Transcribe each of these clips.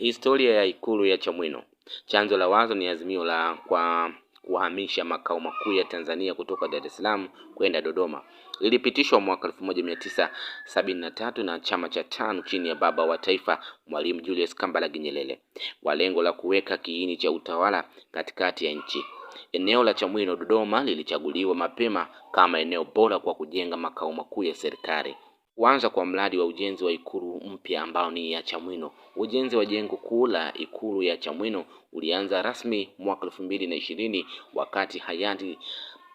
Historia ya Ikulu ya Chamwino. Chanzo la wazo ni azimio la kuhamisha makao makuu ya Tanzania kutoka Dar es Salaam kwenda Dodoma. Lilipitishwa mwaka 1973 na chama cha TANU chini ya baba wa taifa Mwalimu Julius Kambarage Nyerere, kwa lengo la kuweka kiini cha utawala katikati ya nchi. Eneo la Chamwino Dodoma lilichaguliwa mapema kama eneo bora kwa kujenga makao makuu ya serikali. Kuanza kwa mradi wa ujenzi wa Ikulu mpya ambao ni ya Chamwino. Ujenzi wa jengo kuu la Ikulu ya Chamwino ulianza rasmi mwaka 2020 wakati hayati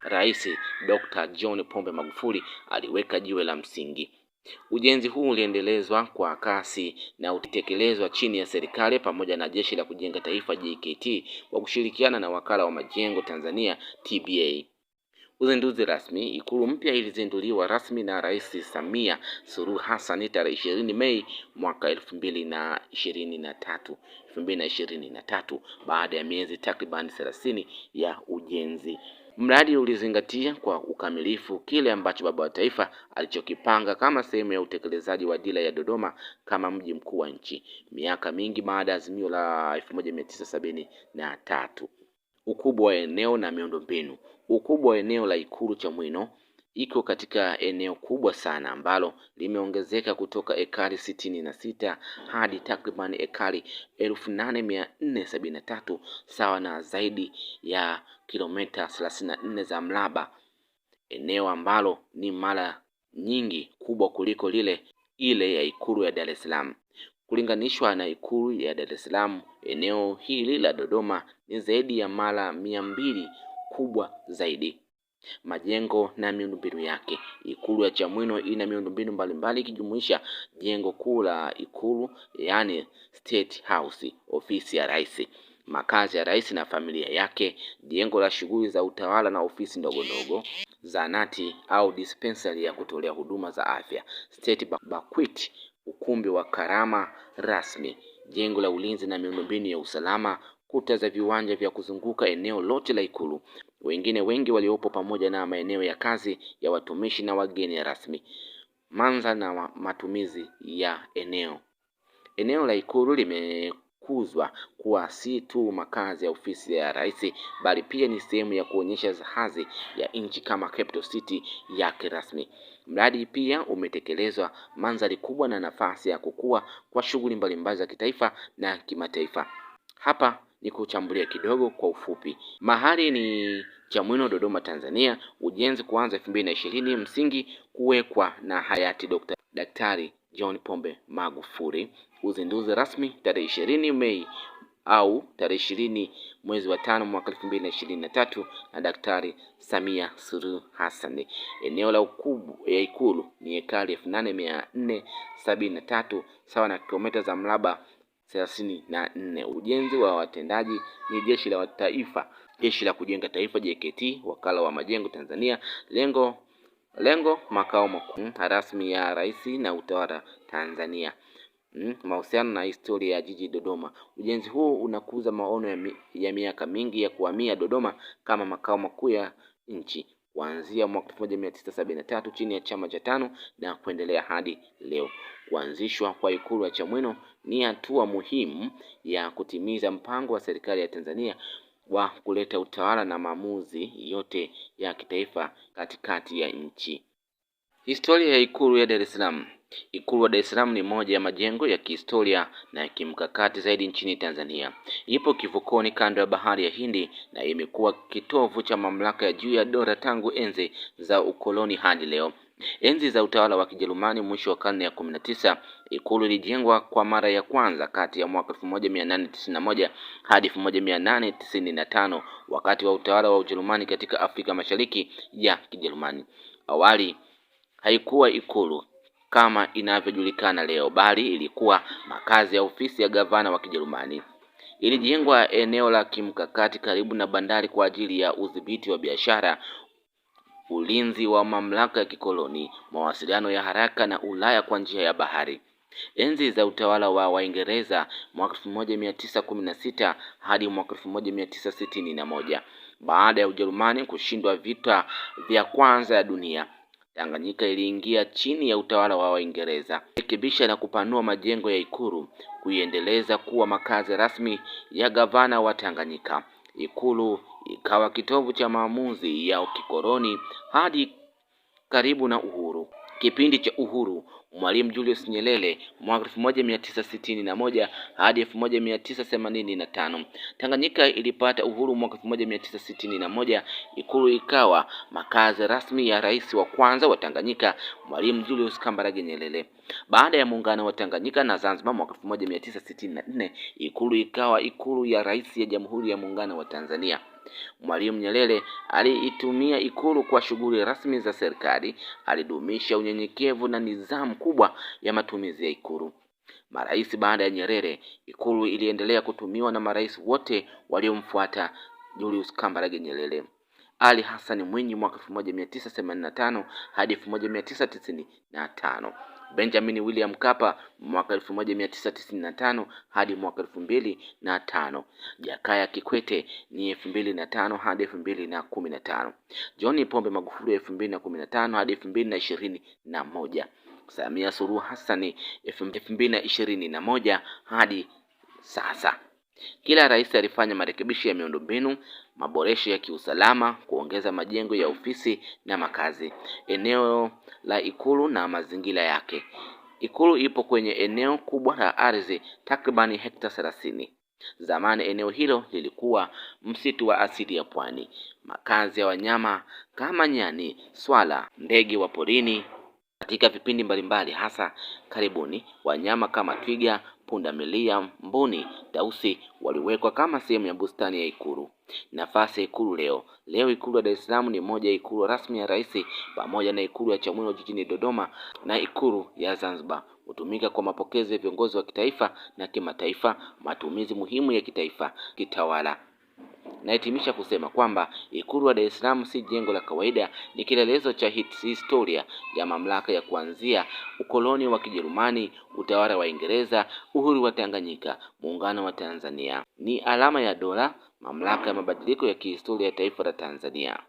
Rais Dr. John Pombe Magufuli aliweka jiwe la msingi. Ujenzi huu uliendelezwa kwa kasi na utekelezwa chini ya serikali pamoja na Jeshi la Kujenga Taifa JKT kwa kushirikiana na Wakala wa Majengo Tanzania TBA. Uzinduzi rasmi. Ikulu mpya ilizinduliwa rasmi na Rais Samia Suluhu Hassan tarehe 20 Mei mwaka 2023 baada ya miezi takriban 30 ya ujenzi. Mradi ulizingatia kwa ukamilifu kile ambacho baba wa taifa alichokipanga kama sehemu ya utekelezaji wa dira ya Dodoma kama mji mkuu wa nchi, miaka mingi baada ya azimio la 1973. Ukubwa wa eneo na miundombinu. Ukubwa wa eneo la Ikulu Chamwino iko katika eneo kubwa sana ambalo limeongezeka kutoka ekari 66 hadi takriban ekari 8473 sawa na zaidi ya kilomita 34 za mraba, eneo ambalo ni mara nyingi kubwa kuliko ile ya Ikulu ya Dar es Salaam. Kulinganishwa na Ikulu ya Dar es Salaam, eneo hili la Dodoma ni zaidi ya mara 200 kubwa zaidi. Majengo na miundombinu yake. Ikulu ya Chamwino ina miundombinu mbalimbali ikijumuisha jengo kuu la Ikulu, yani State House, ofisi ya rais, makazi ya rais na familia yake, jengo la shughuli za utawala na ofisi ndogo ndogo, zahanati au dispensary ya kutolea huduma za afya, State Banquet, ukumbi wa karama rasmi, jengo la ulinzi na miundombinu ya usalama, kuta za viwanja vya kuzunguka eneo lote la Ikulu, wengine wengi waliopo pamoja na maeneo ya kazi ya watumishi na wageni rasmi. Manza na matumizi ya eneo. Eneo la Ikulu limekuzwa kuwa si tu makazi ya ofisi ya rais, bali pia ni sehemu ya kuonyesha hadhi ya nchi kama capital city yake rasmi. Mradi pia umetekelezwa mandhari kubwa na nafasi ya kukua kwa shughuli mbalimbali za kitaifa na kimataifa. Hapa ni kuchambulia kidogo kwa ufupi. Mahali ni Chamwino Dodoma Tanzania. Ujenzi kuanza 2020, msingi kuwekwa na hayati Daktari John Pombe Magufuli. Uzinduzi rasmi tarehe 20 Mei au tarehe 20 mwezi wa 5 mwaka 2023 na Daktari Samia Suluhu Hassan. Eneo la ukubwa ya Ikulu ni ekari 8473 sawa na kilomita za mraba 34. Ujenzi wa watendaji ni Jeshi la Taifa, Jeshi la Kujenga Taifa JKT, Wakala wa Majengo Tanzania. Lengo makao makuu rasmi ya rais na utawala Tanzania. Mahusiano na historia ya jiji Dodoma. Ujenzi huu unakuza maono ya miaka mingi ya kuhamia Dodoma kama makao makuu ya nchi kuanzia mwaka 1973 chini ya chama cha TANU na kuendelea hadi leo. Kuanzishwa kwa Ikulu ya Chamwino ni hatua muhimu ya kutimiza mpango wa serikali ya Tanzania wa kuleta utawala na maamuzi yote ya kitaifa katikati ya nchi. Historia ya Ikulu ya Dar es Salaam. Ikulu ya Dar es Salaam ni moja ya majengo ya kihistoria na ya kimkakati zaidi nchini Tanzania. Ipo kivukoni kando ya bahari ya Hindi na imekuwa kitovu cha mamlaka ya juu ya dola tangu enzi za ukoloni hadi leo. Enzi za utawala wa Kijerumani mwisho wa karne ya 19, Ikulu ilijengwa kwa mara ya kwanza kati ya mwaka 1891 hadi 1895 wakati wa utawala wa Ujerumani katika Afrika Mashariki ya Kijerumani. Awali haikuwa ikulu kama inavyojulikana leo, bali ilikuwa makazi ya ofisi ya gavana wa Kijerumani. Ilijengwa eneo la kimkakati karibu na bandari kwa ajili ya udhibiti wa biashara, ulinzi wa mamlaka ya kikoloni, mawasiliano ya haraka na Ulaya kwa njia ya bahari. Enzi za utawala wa Waingereza mwaka 1916 hadi mwaka 1961. Baada ya Ujerumani kushindwa vita vya kwanza ya dunia, Tanganyika iliingia chini ya utawala wa Waingereza, rekebisha na kupanua majengo ya Ikulu, kuiendeleza kuwa makazi rasmi ya gavana wa Tanganyika. Ikulu ikawa kitovu cha maamuzi ya kikoloni hadi karibu na uhuru. Kipindi cha uhuru, Mwalimu Julius Nyerere mwaka 1961 hadi 1985. Tanganyika ilipata uhuru mwaka 1961. Ikulu ikawa makazi rasmi ya rais wa kwanza wa Tanganyika, Mwalimu Julius Kambarage Nyerere. Baada ya muungano wa Tanganyika na Zanzibar mwaka 1964, Ikulu ikawa ikulu ya rais ya Jamhuri ya Muungano wa Tanzania. Mwalimu Nyerere aliitumia Ikulu kwa shughuli rasmi za serikali. Alidumisha unyenyekevu na nidhamu kubwa ya matumizi ya Ikulu. Marais baada ya Nyerere, Ikulu iliendelea kutumiwa na marais wote waliomfuata Julius Kambarage Nyerere. Ali Hassan Mwinyi mwaka 1985 hadi 1995. Benjamin William Mkapa mwaka 1995 hadi mwaka 2005. Jakaya Kikwete ni 2005 hadi 2015. John Pombe Magufuli 2015 hadi 2021. Samia Suluhu Hassan 2021 hadi sasa. Kila rais alifanya marekebisho ya miundombinu, maboresho ya kiusalama, kuongeza majengo ya ofisi na makazi. Eneo la Ikulu na mazingira yake. Ikulu ipo kwenye eneo kubwa la ardhi takribani hekta 30. Zamani eneo hilo lilikuwa msitu wa asili ya pwani, makazi ya wanyama kama nyani, swala, ndege wa porini. Katika vipindi mbalimbali hasa karibuni, wanyama kama twiga, pundamilia, mbuni, tausi waliwekwa kama sehemu ya bustani ya Ikulu. Nafasi ya Ikulu leo. Ikulu ya Dar es Salaam ni moja ya ikulu rasmi ya rais, pamoja na Ikulu ya Chamwino jijini Dodoma na Ikulu ya Zanzibar. Hutumika kwa mapokezi ya viongozi wa kitaifa na kimataifa, matumizi muhimu ya kitaifa, kitawala. Nahitimisha kusema kwamba Ikulu ya Dar es Salaam si jengo la kawaida, ni kielelezo cha historia ya mamlaka ya kuanzia ukoloni wa Kijerumani, utawala wa Uingereza, uhuru wa Tanganyika, muungano wa Tanzania. Ni alama ya dola, mamlaka ya mabadiliko ya kihistoria ya taifa la Tanzania.